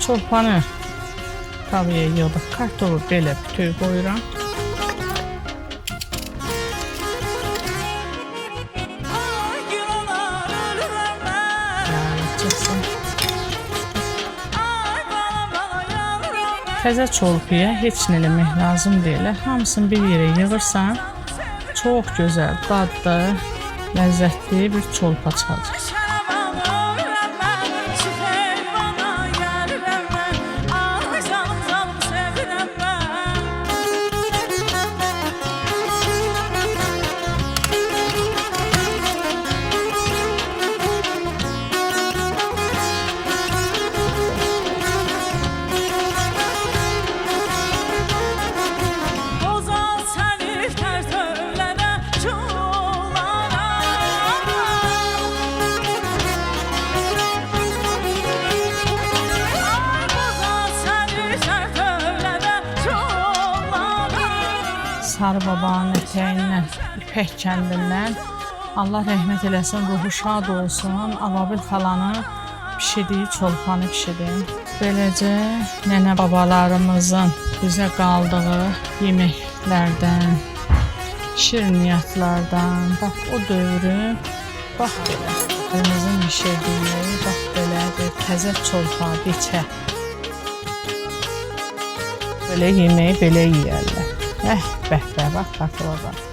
çorpanı tavaya yığdıq. Kartofu belə bütöv qoyuram. Təzə çolpaya heç nə eləmək lazım deyil. Hamısını bir yerə yığırsan, çox gözəl, dadlı, ləzzətli bir çolpa çıxacaq. Sarı babanın ətəyindən, İpək kəndindən Allah rəhmət eləsin, ruhu şad olsun. Alabil xalanın pişirdiyi çolpanı pişirin. Beləcə nənə babalarımızın bizə qaldığı yeməklərdən, şirniyyatlardan, bax o dövrün, bax belə, qırmızın pişirdiyi, bax belə bir təzə çolpa, beçə. Belə yeməyi belə yeyərlər. Bəh, bax, kartofa bax.